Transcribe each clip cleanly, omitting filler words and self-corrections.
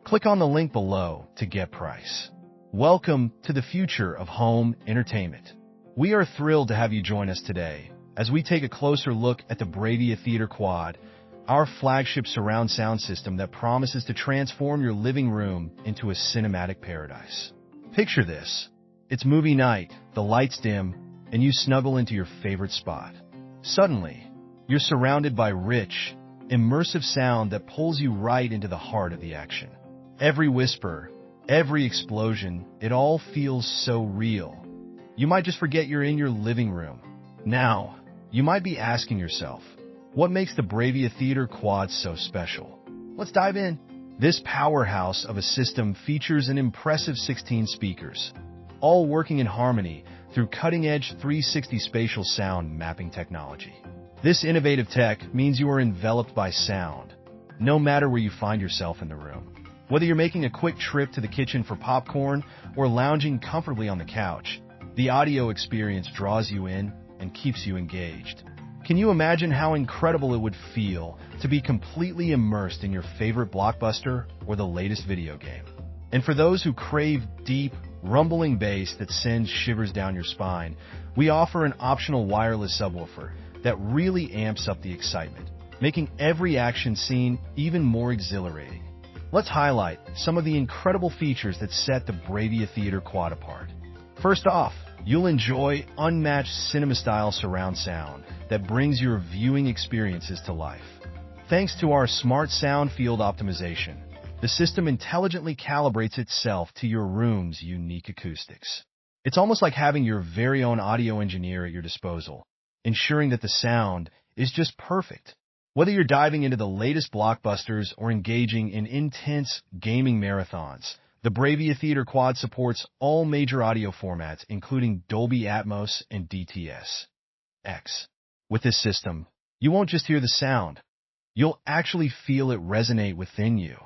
Click on the link below to get price. Welcome to the future of home entertainment. We are thrilled to have you join us today as we take a closer look at the BRAVIA Theater Quad, our flagship surround sound system that promises to transform your living room into a cinematic paradise. Picture this. It's movie night, the lights dim, and you snuggle into your favorite spot. Suddenly, you're surrounded by rich, immersive sound that pulls you right into the heart of the action. Every whisper, every explosion, it all feels so real. You might just forget you're in your living room. Now, you might be asking yourself, what makes the BRAVIA Theater Quad so special? Let's dive in. This powerhouse of a system features an impressive 16 speakers, all working in harmony through cutting-edge 360 spatial sound mapping technology. This innovative tech means you are enveloped by sound, no matter where you find yourself in the room. Whether you're making a quick trip to the kitchen for popcorn or lounging comfortably on the couch, the audio experience draws you in and keeps you engaged. Can you imagine how incredible it would feel to be completely immersed in your favorite blockbuster or the latest video game? And for those who crave deep, rumbling bass that sends shivers down your spine, we offer an optional wireless subwoofer that really amps up the excitement, making every action scene even more exhilarating. Let's highlight some of the incredible features that set the BRAVIA Theater Quad apart. First off, you'll enjoy unmatched cinema-style surround sound that brings your viewing experiences to life. Thanks to our smart sound field optimization, the system intelligently calibrates itself to your room's unique acoustics. It's almost like having your very own audio engineer at your disposal, ensuring that the sound is just perfect. Whether you're diving into the latest blockbusters or engaging in intense gaming marathons, the BRAVIA Theater Quad supports all major audio formats, including Dolby Atmos and DTS. With this system, you won't just hear the sound, you'll actually feel it resonate within you.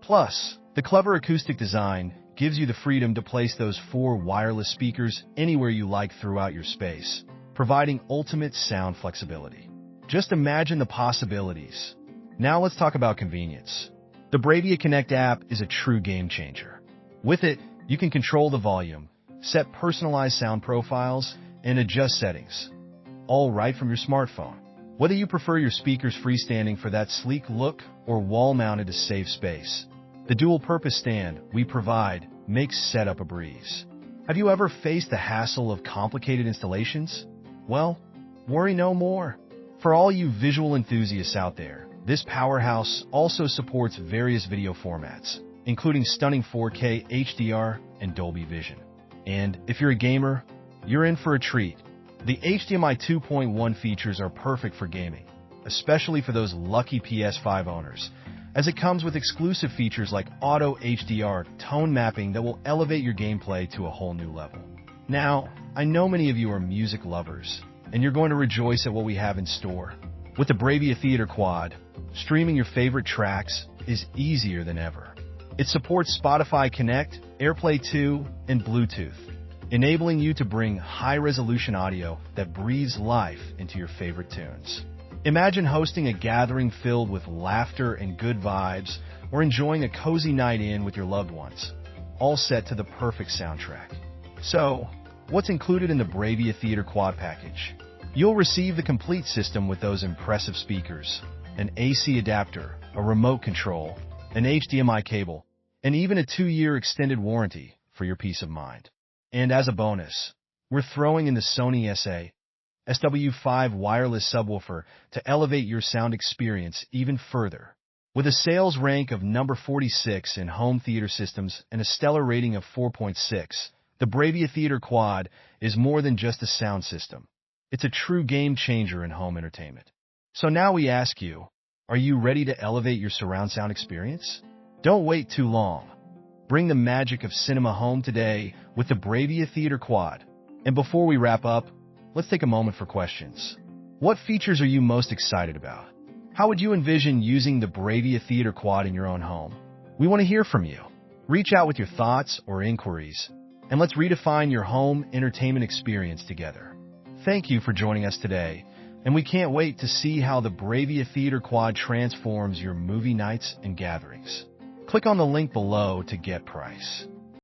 Plus, the clever acoustic design gives you the freedom to place those 4 wireless speakers anywhere you like throughout your space, providing ultimate sound flexibility. Just imagine the possibilities. Now let's talk about convenience. The BRAVIA Connect app is a true game changer. With it, you can control the volume, set personalized sound profiles, and adjust settings, all right from your smartphone. Whether you prefer your speakers freestanding for that sleek look or wall-mounted to save space, the dual-purpose stand we provide makes setup a breeze. Have you ever faced the hassle of complicated installations? Well, worry no more. For all you visual enthusiasts out there, this powerhouse also supports various video formats, including stunning 4K HDR and Dolby Vision. And if you're a gamer, you're in for a treat. The HDMI 2.1 features are perfect for gaming, especially for those lucky PS5 owners, as it comes with exclusive features like auto HDR tone mapping that will elevate your gameplay to a whole new level. Now, I know many of you are music lovers, and you're going to rejoice at what we have in store. With the BRAVIA Theater Quad, streaming your favorite tracks is easier than ever. It supports Spotify Connect, AirPlay 2, and Bluetooth, enabling you to bring high-resolution audio that breathes life into your favorite tunes. Imagine hosting a gathering filled with laughter and good vibes, or enjoying a cozy night in with your loved ones, all set to the perfect soundtrack. So, what's included in the BRAVIA Theater Quad package? You'll receive the complete system with those impressive speakers, an AC adapter, a remote control, an HDMI cable, and even a 2-year extended warranty for your peace of mind. And as a bonus, we're throwing in the Sony SW5 wireless subwoofer to elevate your sound experience even further. With a sales rank of number 46 in home theater systems and a stellar rating of 4.6, the BRAVIA Theater Quad is more than just a sound system. It's a true game changer in home entertainment. So now we ask you, are you ready to elevate your surround sound experience? Don't wait too long. Bring the magic of cinema home today with the BRAVIA Theater Quad. And before we wrap up, let's take a moment for questions. What features are you most excited about? How would you envision using the BRAVIA Theater Quad in your own home? We want to hear from you. Reach out with your thoughts or inquiries, and let's redefine your home entertainment experience together. Thank you for joining us today, and we can't wait to see how the BRAVIA Theater Quad transforms your movie nights and gatherings. Click on the link below to get price.